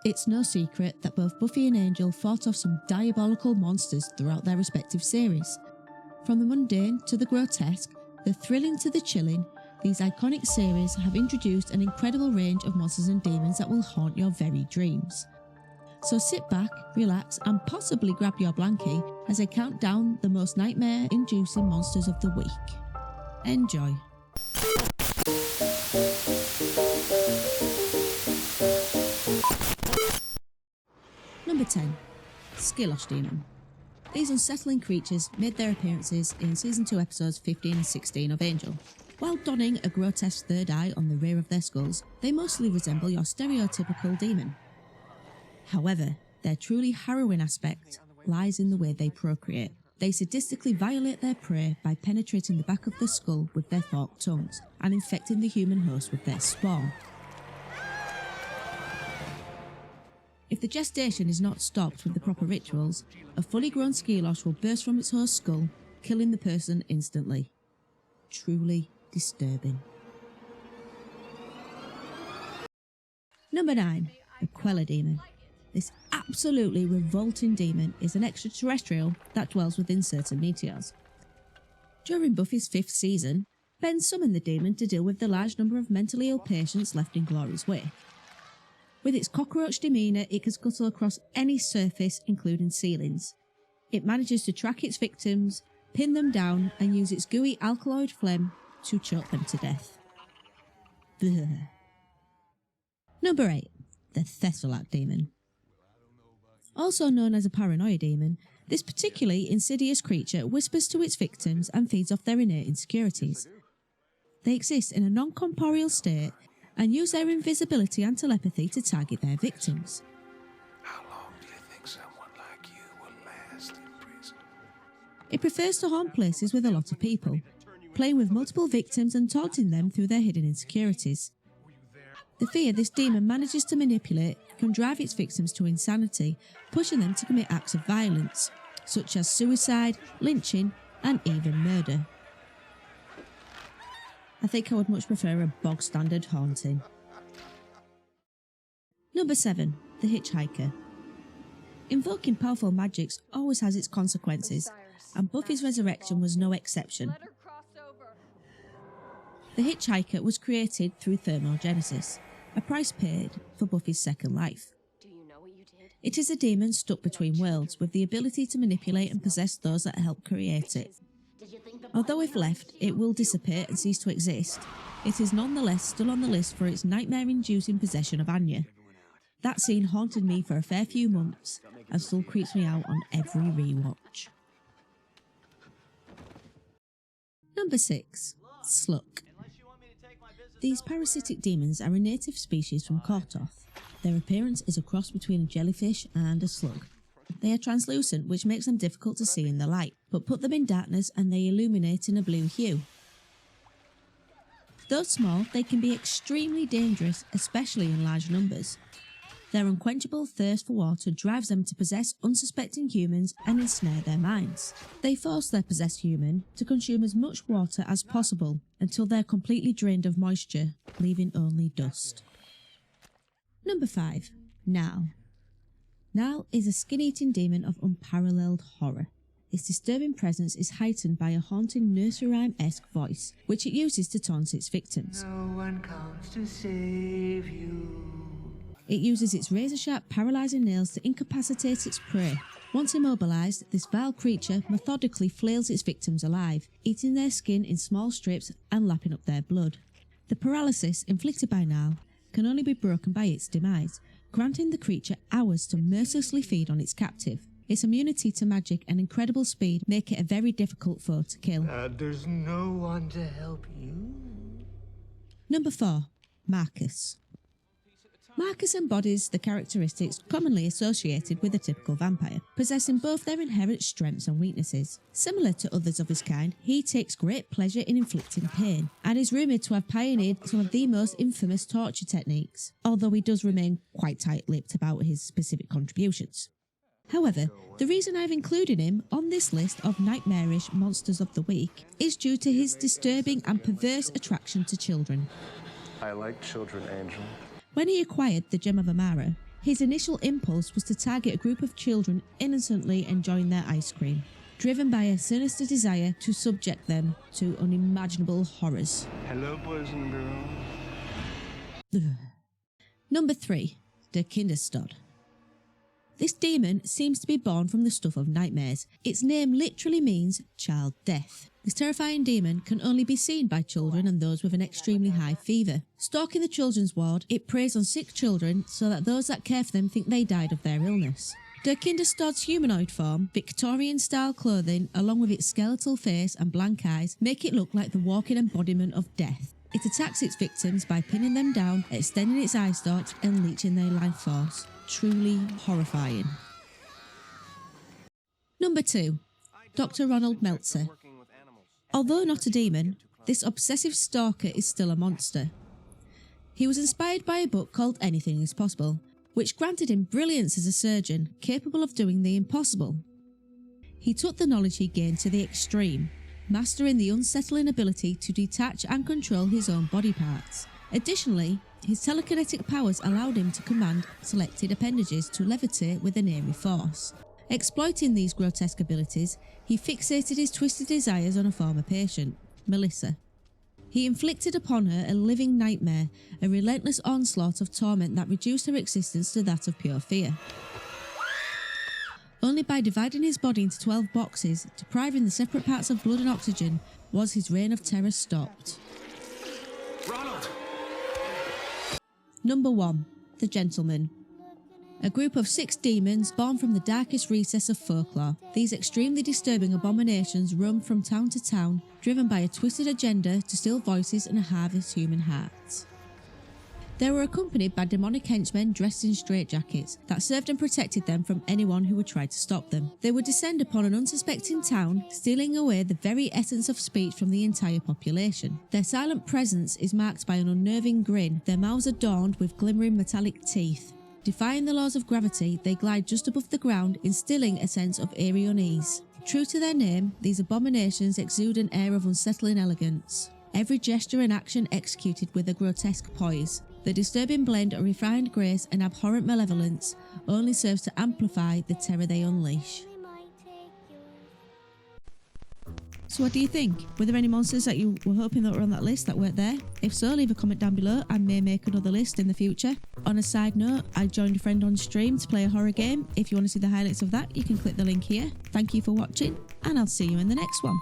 It's no secret that both Buffy and Angel fought off some diabolical monsters throughout their respective series. From the mundane to the grotesque, the thrilling to the chilling, these iconic series have introduced an incredible range of monsters and demons that will haunt your very dreams. So sit back, relax and possibly grab your blankie as I count down the most nightmare-inducing monsters of the week. Enjoy. Number 10. Skilosh Demon. These unsettling creatures made their appearances in Season 2 episodes 15 and 16 of Angel. While donning a grotesque third eye on the rear of their skulls, they mostly resemble your stereotypical demon. However, their truly harrowing aspect lies in the way they procreate. They sadistically violate their prey by penetrating the back of the skull with their forked tongues and infecting the human host with their spawn. If the gestation is not stopped with the proper rituals, a fully grown Skilosh will burst from its host's skull, killing the person instantly. Truly disturbing. Number 9. The Queller Demon. This absolutely revolting demon is an extraterrestrial that dwells within certain meteors. During Buffy's 5th season, Ben summoned the demon to deal with the large number of mentally ill patients left in Glory's wake. With its cockroach demeanour, it can scuttle across any surface, including ceilings. It manages to track its victims, pin them down, and use its gooey alkaloid phlegm to choke them to death. Blech. Number 8. The Thessalat Demon. Also known as a paranoia demon, this particularly insidious creature whispers to its victims and feeds off their innate insecurities. They exist in a non-corporeal state and use their invisibility and telepathy to target their victims. How long do you think someone like you will last in prison? It prefers to haunt places with a lot of people, playing with multiple victims and taunting them through their hidden insecurities. The fear this demon manages to manipulate can drive its victims to insanity, pushing them to commit acts of violence, such as suicide, lynching, and even murder. I think I would much prefer a bog-standard haunting. Number 7. The Hitchhiker. Invoking powerful magics always has its consequences, and Buffy's resurrection was no exception. The Hitchhiker was created through thermogenesis, a price paid for Buffy's second life. It is a demon stuck between worlds with the ability to manipulate and possess those that help create it. Although if left, it will dissipate and cease to exist, it is nonetheless still on the list for its nightmare-inducing possession of Anya. That scene haunted me for a fair few months and still creeps me out on every rewatch. Number 6. Sluck. These parasitic demons are a native species from Kortoth. Their appearance is a cross between a jellyfish and a slug. They are translucent, which makes them difficult to see in the light, but put them in darkness and they illuminate in a blue hue. Though small, they can be extremely dangerous, especially in large numbers. Their unquenchable thirst for water drives them to possess unsuspecting humans and ensnare their minds. They force their possessed human to consume as much water as possible until they're completely drained of moisture, leaving only dust. Number 5. Nal. Nal is a skin-eating demon of unparalleled horror. Its disturbing presence is heightened by a haunting nursery rhyme-esque voice, which it uses to taunt its victims. No one comes to save you. It uses its razor-sharp, paralysing nails to incapacitate its prey. Once immobilised, this vile creature methodically flails its victims alive, eating their skin in small strips and lapping up their blood. The paralysis inflicted by Nal can only be broken by its demise, granting the creature hours to mercilessly feed on its captive. Its immunity to magic and incredible speed make it a very difficult foe to kill. There's no one to help you. Number 4. Marcus. Marcus embodies the characteristics commonly associated with a typical vampire, possessing both their inherent strengths and weaknesses. Similar to others of his kind, he takes great pleasure in inflicting pain, and is rumoured to have pioneered some of the most infamous torture techniques, although he does remain quite tight-lipped about his specific contributions. However, the reason I've included him on this list of nightmarish monsters of the week is due to his disturbing and perverse attraction to children. I like children, Angel. When he acquired the Gem of Amara, His initial impulse was to target a group of children innocently enjoying their ice cream, driven by a sinister desire to subject them to unimaginable horrors. Hello, boys and girls. Number 3. Der Kindestad. This demon seems to be born from the stuff of nightmares. Its name literally means child death. This terrifying demon can only be seen by children and those with an extremely high fever. Stalking the children's ward, it preys on sick children so that those that care for them think they died of their illness. Der Kindestad's humanoid form, Victorian-style clothing, along with its skeletal face and blank eyes, make it look like the walking embodiment of death. It attacks its victims by pinning them down, extending its eye stalks and leeching their life force. Truly horrifying. Number 2. Dr. Ronald Meltzer. Although not a demon, this obsessive stalker is still a monster. He was inspired by a book called Anything is Possible, which granted him brilliance as a surgeon capable of doing the impossible. He took the knowledge he gained to the extreme, mastering the unsettling ability to detach and control his own body parts. Additionally, his telekinetic powers allowed him to command selected appendages to levitate with an eerie force. Exploiting these grotesque abilities, he fixated his twisted desires on a former patient, Melissa. He inflicted upon her a living nightmare, a relentless onslaught of torment that reduced her existence to that of pure fear. Only by dividing his body into 12 boxes, depriving the separate parts of blood and oxygen, was his reign of terror stopped. Ronald! Number 1. The Gentleman. A group of 6 demons born from the darkest recess of folklore. These extremely disturbing abominations roam from town to town, driven by a twisted agenda to steal voices and harvest human hearts. They were accompanied by demonic henchmen dressed in straitjackets that served and protected them from anyone who would try to stop them. They would descend upon an unsuspecting town, stealing away the very essence of speech from the entire population. Their silent presence is marked by an unnerving grin, their mouths adorned with glimmering metallic teeth. Defying the laws of gravity, they glide just above the ground, instilling a sense of eerie unease. True to their name, these abominations exude an air of unsettling elegance. Every gesture and action executed with a grotesque poise. The disturbing blend of refined grace and abhorrent malevolence only serves to amplify the terror they unleash. So what do you think? Were there any monsters that you were hoping that were on that list that weren't there? If so, leave a comment down below. I may make another list in the future. On a side note, I joined a friend on stream to play a horror game. If you want to see the highlights of that, you can click the link here. Thank you for watching, and I'll see you in the next one.